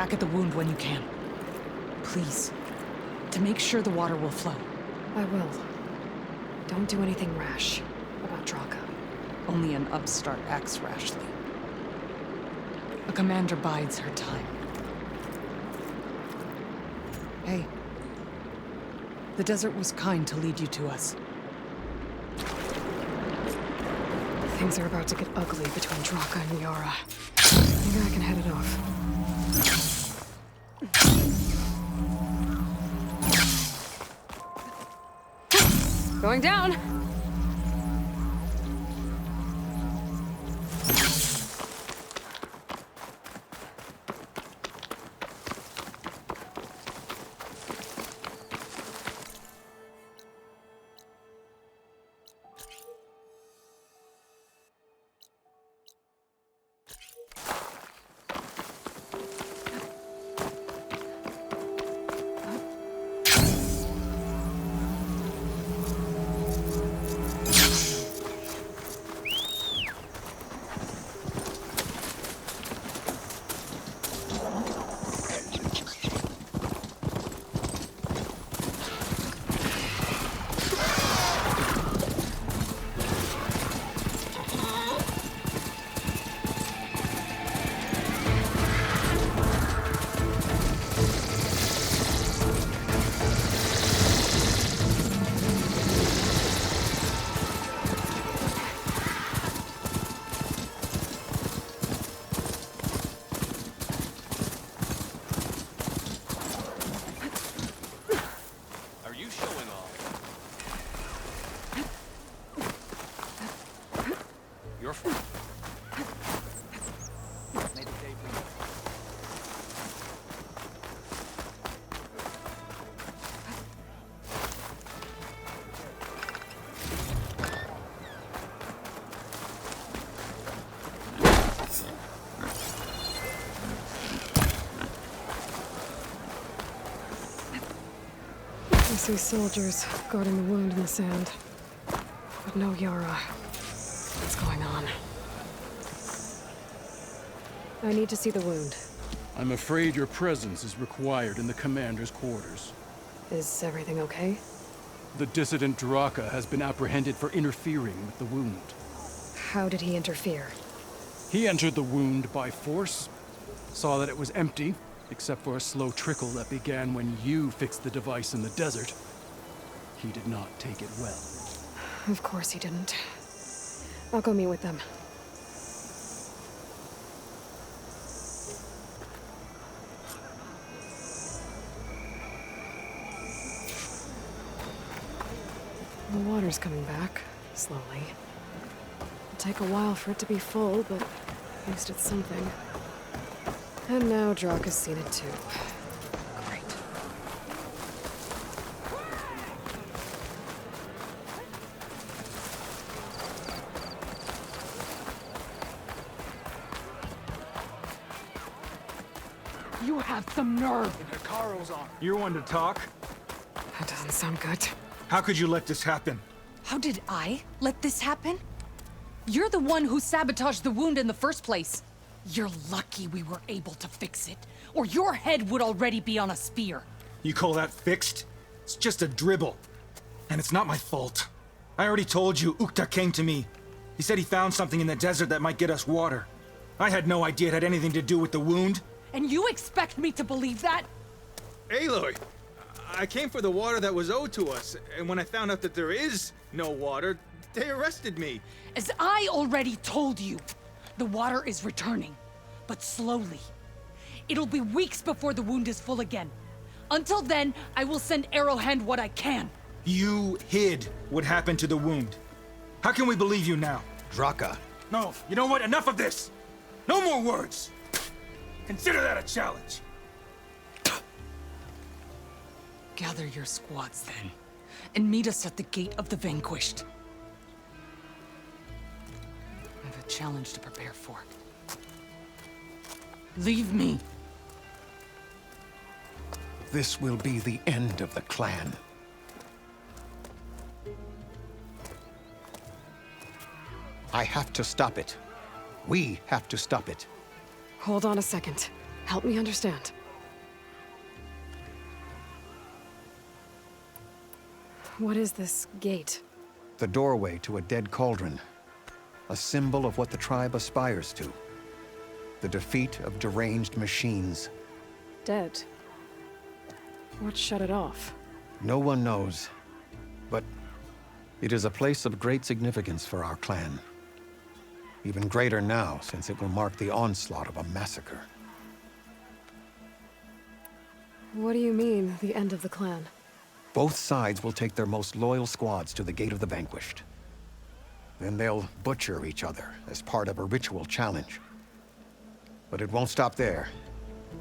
back at the wound when you can. Please. To make sure the water will flow. I will. Don't do anything rash about Draka. Only an upstart acts rashly. A commander bides her time. Hey. The desert was kind to lead you to us. Things are about to get ugly between Draka and Yara. Maybe I can head it off. Going down! I see soldiers guarding the wound in the sand. But no Yara. What's going on? I need to see the wound. I'm afraid your presence is required in the commander's quarters. Is everything okay? The dissident Draka has been apprehended for interfering with the wound. How did he interfere? He entered the wound by force, saw that it was empty, except for a slow trickle that began when you fixed the device in the desert. He did not take it well. Of course he didn't. I'll go meet with them. The water's coming back, slowly. It'll take a while for it to be full, but at least it's something. And now Draka's seen it too. Great. You have some nerve! Hikaru's on. You're one to talk? That doesn't sound good. How could you let this happen? How did I let this happen? You're the one who sabotaged the wound in the first place. You're lucky we were able to fix it, or your head would already be on a spear. You call that fixed? It's just a dribble. And it's not my fault. I already told you, Ukta came to me. He said he found something in the desert that might get us water. I had no idea it had anything to do with the wound. And you expect me to believe that? Aloy, I came for the water that was owed to us, and when I found out that there is no water, they arrested me. As I already told you, the water is returning, but slowly. It'll be weeks before the wound is full again. Until then, I will send Arrowhand what I can. You hid what happened to the wound. How can we believe you now? Draka. No, you know what? Enough of this! No more words! Consider that a challenge. Gather your squads then, and meet us at the Gate of the Vanquished. I have a challenge to prepare for. Leave me. This will be the end of the clan. I have to stop it. We have to stop it. Hold on a second. Help me understand. What is this gate? The doorway to a dead cauldron. A symbol of what the tribe aspires to. The defeat of deranged machines. Dead. What shut it off? No one knows. But it is a place of great significance for our clan. Even greater now, since it will mark the onslaught of a massacre. What do you mean, the end of the clan? Both sides will take their most loyal squads to the Gate of the Vanquished. Then they'll butcher each other as part of a ritual challenge. But it won't stop there.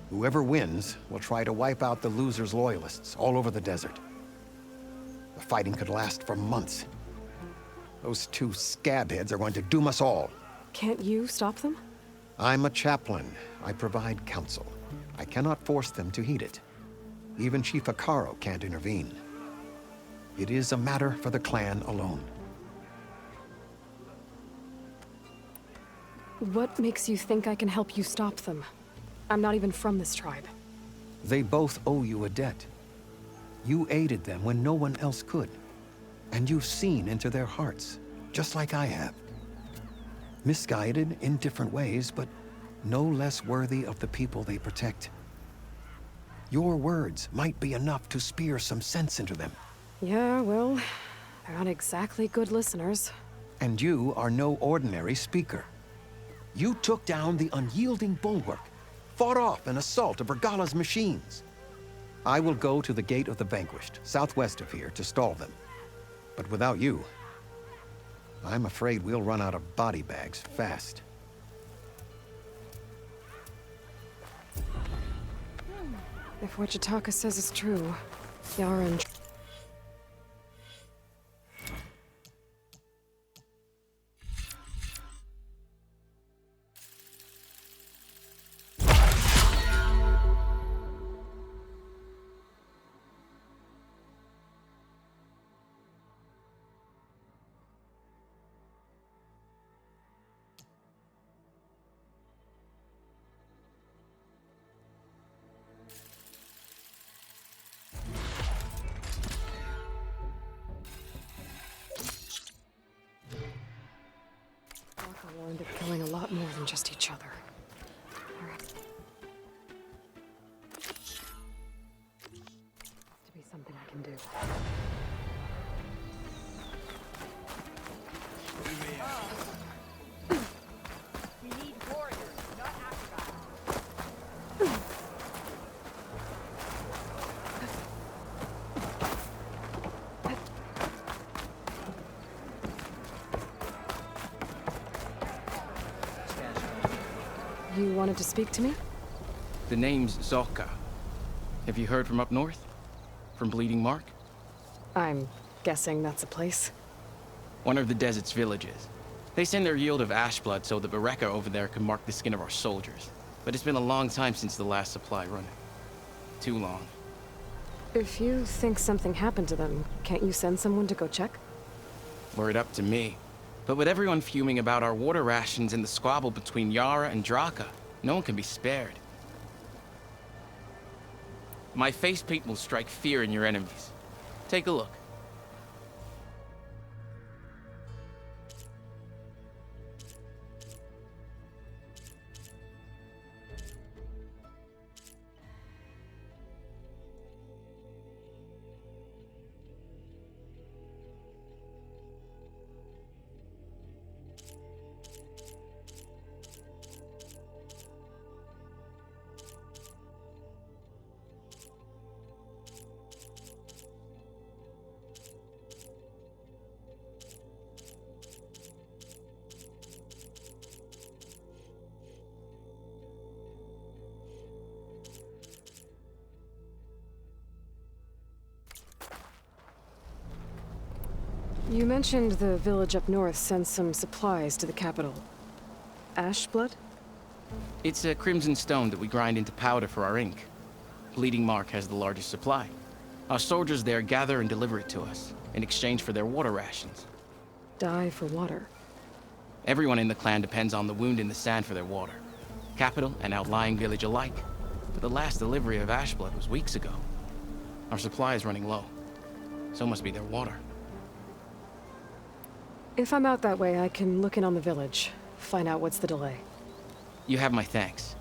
Whoever wins will try to wipe out the loser's loyalists all over the desert. The fighting could last for months. Those two scabheads are going to doom us all. Can't you stop them? I'm a chaplain. I provide counsel. I cannot force them to heed it. Even Chief Akaro can't intervene. It is a matter for the clan alone. What makes you think I can help you stop them? I'm not even from this tribe. They both owe you a debt. You aided them when no one else could. And you've seen into their hearts, just like I have. Misguided in different ways, but no less worthy of the people they protect. Your words might be enough to spear some sense into them. Yeah, well, they're not exactly good listeners. And you are no ordinary speaker. You took down the unyielding bulwark, fought off an assault of Regala's machines. I will go to the Gate of the Vanquished, southwest of here, to stall them. But without you, I'm afraid we'll run out of body bags fast. If what Jataka says is true, Yara and... will end up killing a lot more than just each other. There has to be something I can do. We need warriors, not acrobats. You wanted to speak to me? The name's Zoka. Have you heard from up north? From Bleeding Mark? I'm guessing that's a place. One of the desert's villages. They send their yield of ash blood so the Bereka over there can mark the skin of our soldiers. But it's been a long time since the last supply run. Too long. If you think something happened to them, can't you send someone to go check? Were it up to me. But with everyone fuming about our water rations and the squabble between Yara and Draka, no one can be spared. My face paint will strike fear in your enemies. Take a look. You mentioned the village up north sends some supplies to the capital. Ash blood? It's a crimson stone that we grind into powder for our ink. Bleeding Mark has the largest supply. Our soldiers there gather and deliver it to us, in exchange for their water rations. Die for water. Everyone in the clan depends on the wound in the sand for their water. Capital and outlying village alike. but the last delivery of ash blood was weeks ago. Our supply is running low. So must be their water. If I'm out that way, I can look in on the village. Find out what's the delay. You have my thanks.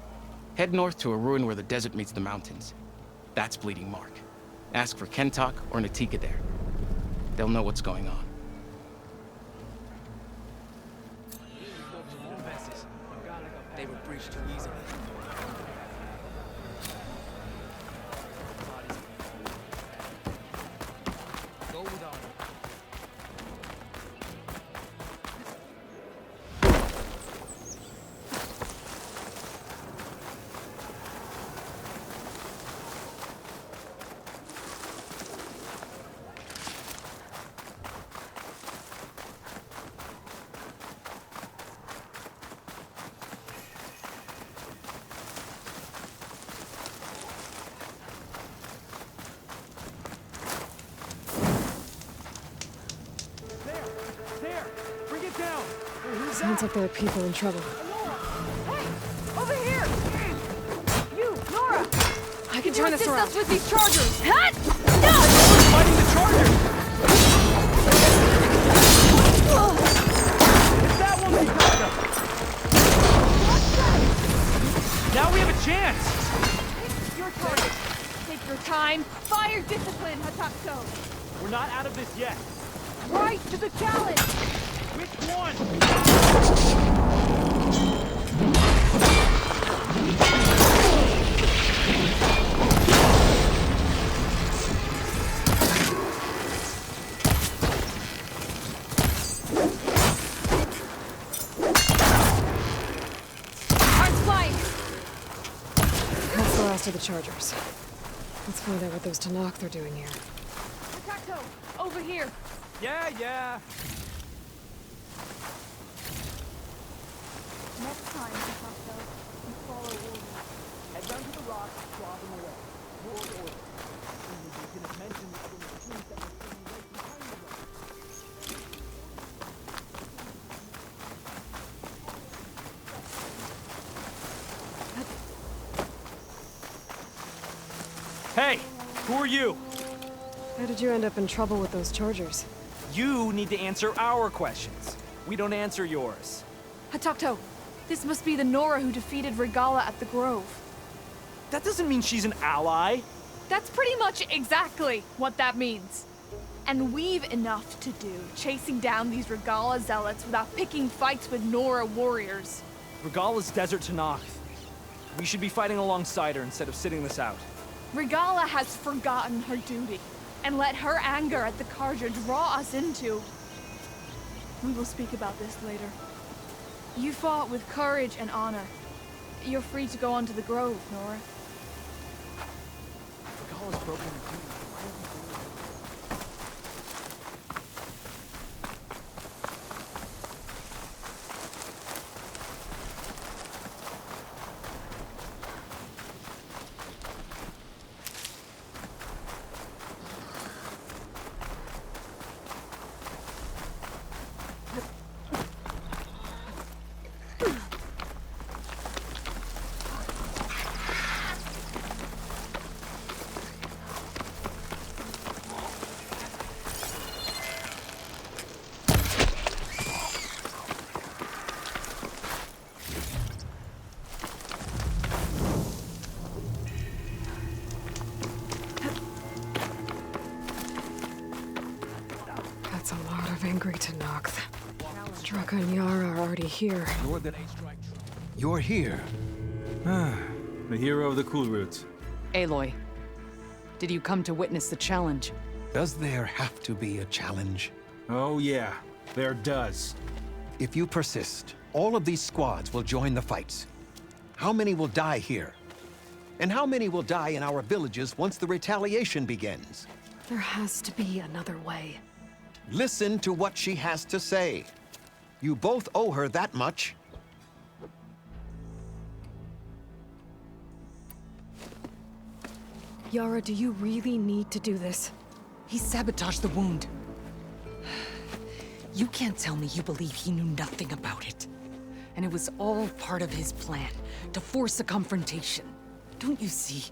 Head north to a ruin where the desert meets the mountains. That's Bleeding Mark. Ask for Kentok or Natika there. They'll know what's going on. They were breached too easily. Go with honor. Sounds like there are people in trouble. Hey! Over here! You, Nora! I can turn this around. Assist us with these chargers! Hut! No! Fighting the charger! That won't be good enough! Now we have a chance! Your target. Take your time. Fire discipline, Hatakto. We're not out of this yet. Right to the challenge! Which one? Arms flying! That's the last of the chargers. Let's find out what those Tanakh are doing here. Hatakto, over here. Yeah. Next time, Hatakto, you follow orders. Head down to the rock, draw them away. Your order. Only you didn't mention the other machines that were sitting right behind the rock. Hey, who are you? How did you end up in trouble with those chargers? You need to answer our questions. We don't answer yours. Hatakto, this must be the Nora who defeated Regala at the Grove. That doesn't mean she's an ally. That's pretty much exactly what that means. And we've enough to do chasing down these Regala zealots without picking fights with Nora warriors. Regala's desert Tanakh. We should be fighting alongside her instead of sitting this out. Regala has forgotten her duty and let her anger at the Carja draw us into. We will speak about this later. You fought with courage and honor. You're free to go on to the Grove, Nora. Regala's broken her duty. That's a lot of angry Tanakh. Draka and Yara are already here. You're here. The hero of the Cool Roots. Aloy, did you come to witness the challenge? Does there have to be a challenge? Oh yeah, there does. If you persist, all of these squads will join the fights. How many will die here? And how many will die in our villages once the retaliation begins? There has to be another way. Listen to what she has to say. You both owe her that much. Yara, do you really need to do this? He sabotaged the wound. You can't tell me you believe he knew nothing about it. And it was all part of his plan, to force a confrontation. Don't you see?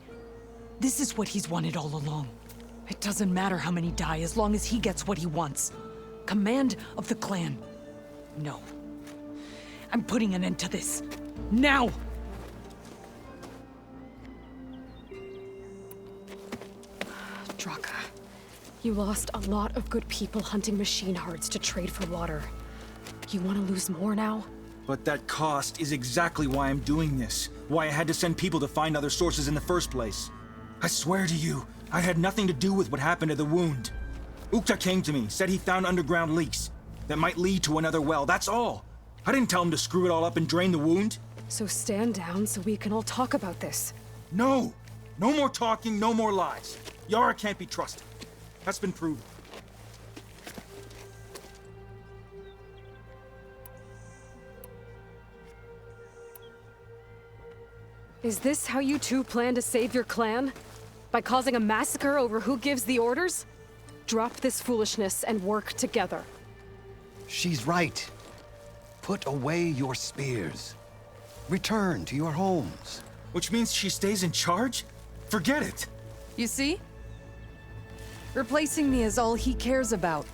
This is what he's wanted all along. It doesn't matter how many die as long as he gets what he wants. Command of the clan. No. I'm putting an end to this. Now! Draka, you lost a lot of good people hunting machine hearts to trade for water. You want to lose more now? But that cost is exactly why I'm doing this. Why I had to send people to find other sources in the first place. I swear to you, I had nothing to do with what happened to the wound. Ukta came to me, said he found underground leaks that might lead to another well, that's all. I didn't tell him to screw it all up and drain the wound. So stand down so we can all talk about this. No! No more talking, no more lies. Yara can't be trusted. That's been proven. Is this how you two plan to save your clan? By causing a massacre over who gives the orders? Drop this foolishness and work together. She's right. Put away your spears. Return to your homes. Which means she stays in charge? Forget it. You see? Replacing me is all he cares about.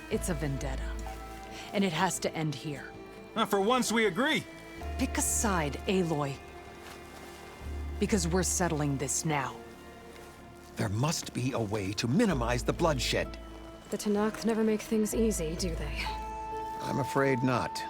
It's a vendetta. And it has to end here. For once we agree. Pick a side, Aloy. Because we're settling this now. There must be a way to minimize the bloodshed. The Tanakh never make things easy, do they? I'm afraid not.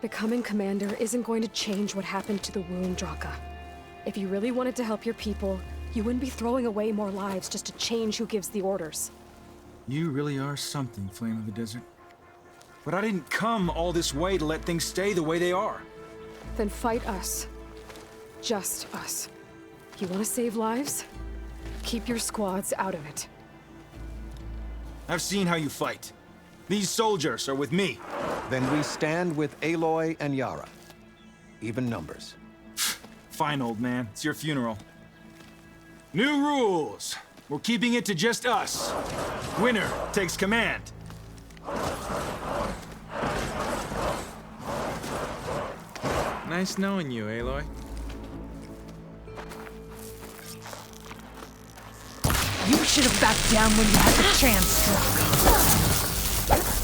Becoming commander isn't going to change what happened to the wound, Draka. If you really wanted to help your people, you wouldn't be throwing away more lives just to change who gives the orders. You really are something, Flame of the Desert. But I didn't come all this way to let things stay the way they are. Then fight us. Just us. You want to save lives? Keep your squads out of it. I've seen how you fight. These soldiers are with me. Then we stand with Aloy and Yara. Even numbers. Fine, old man. It's your funeral. New rules. We're keeping it to just us. Winner takes command. Nice knowing you, Aloy. You should have backed down when you had the chance, Draka.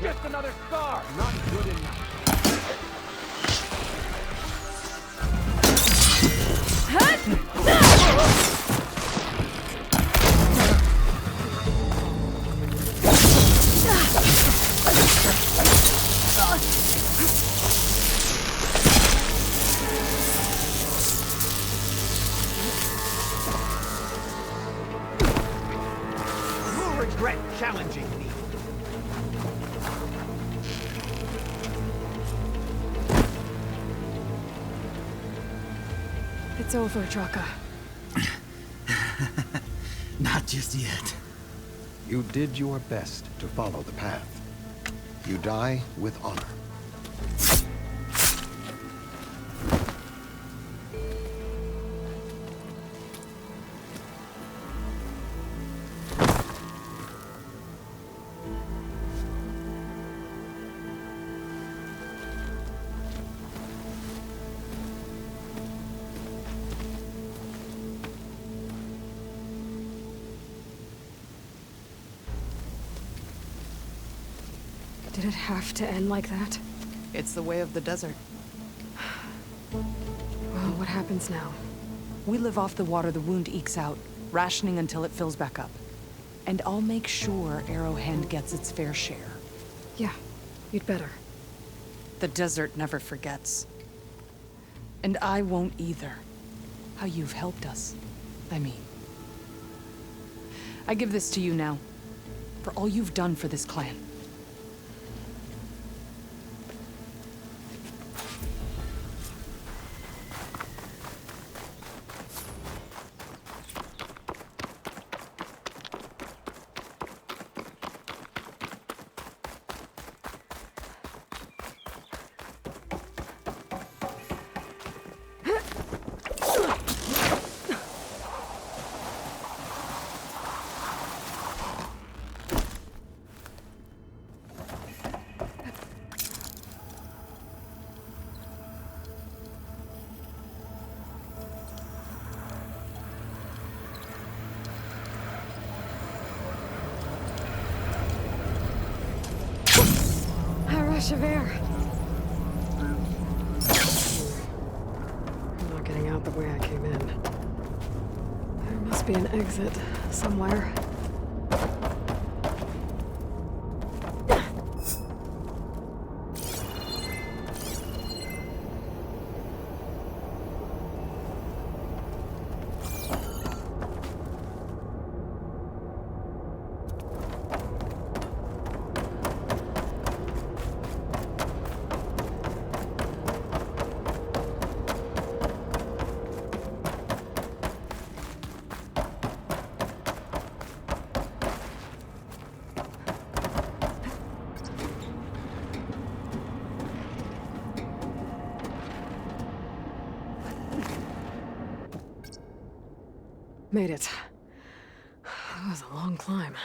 Just another scar. Not good enough. You'll regret challenging me. It's over, Draka. Not just yet. You did your best to follow the path. You die with honor. Did it have to end like that? It's the way of the desert. happens now? We live off the water the wound ekes out, rationing until it fills back up. And I'll make sure Arrowhand gets its fair share. Yeah, you'd better. The desert never forgets. And I won't either. How you've helped us, I mean. I give this to you now, for all you've done for this clan. Rush of air. I'm not getting out the way I came in. There must be an exit somewhere. Made it. That was a long climb.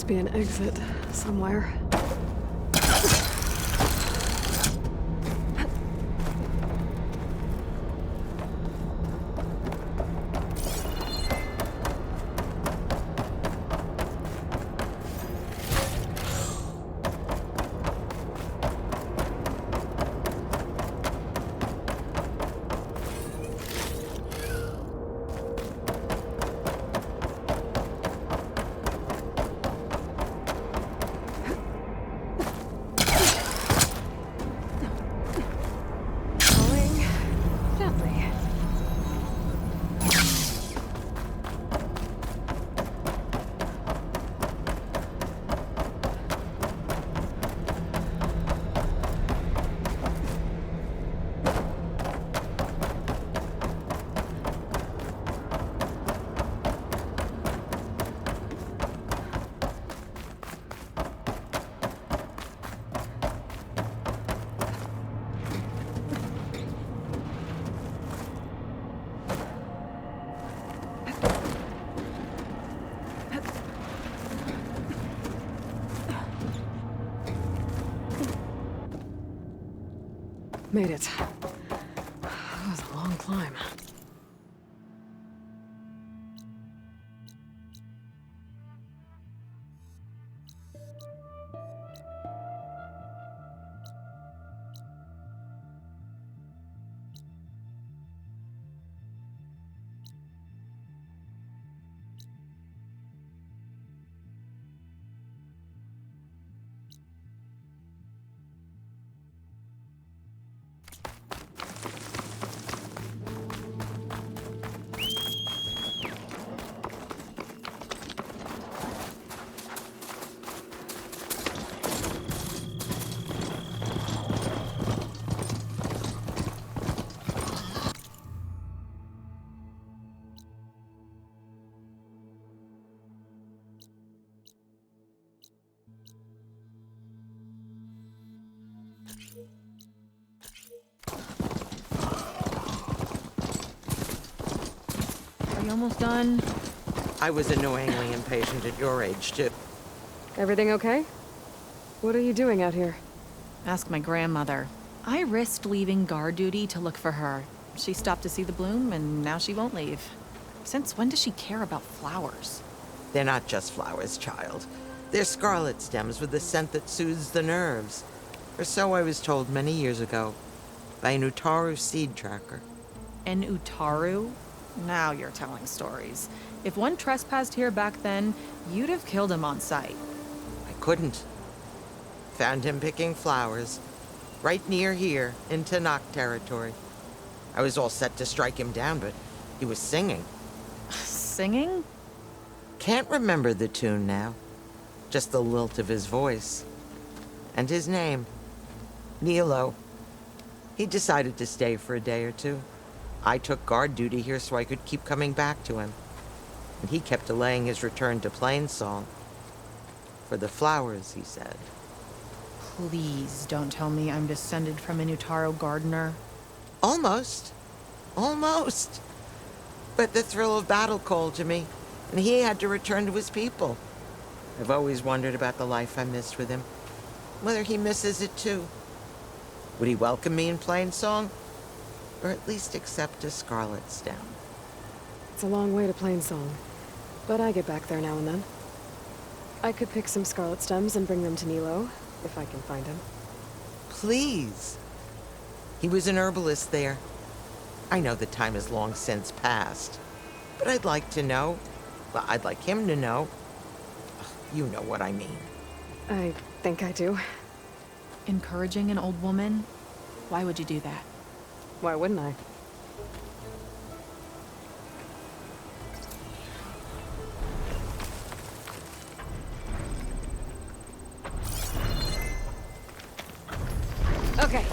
must be an exit somewhere. Made it. That was a long climb. Are you almost done? I was annoyingly impatient at your age, too. Everything okay? What are you doing out here? Ask my grandmother. I risked leaving guard duty to look for her. She stopped to see the bloom, and now she won't leave. Since when does she care about flowers? They're not just flowers, child. They're scarlet stems with a scent that soothes the nerves. Or so I was told many years ago by an Utaru seed tracker. An Utaru? Now you're telling stories. If one trespassed here back then, you'd have killed him on sight. I couldn't. Found him picking flowers, right near here, in Tanakh territory. I was all set to strike him down, but he was singing. Singing? Can't remember the tune now. Just the lilt of his voice. And his name. Nilo. He decided to stay for a day or two. I took guard duty here so I could keep coming back to him. And he kept delaying his return to Plainsong. For the flowers, he said. Please don't tell me I'm descended from an Utaru gardener. Almost. Almost. But the thrill of battle called to me, and he had to return to his people. I've always wondered about the life I missed with him. Whether he misses it too. Would he welcome me in Plainsong? Or at least accept a scarlet stem? It's a long way to Plainsong, but I get back there now and then. I could pick some scarlet stems and bring them to Nilo, if I can find him. Please. He was an herbalist there. I know the time has long since passed, but I'd like to know. Well, I'd like him to know. You know what I mean. I think I do. Encouraging an old woman? Why would you do that? Why wouldn't I? Okay,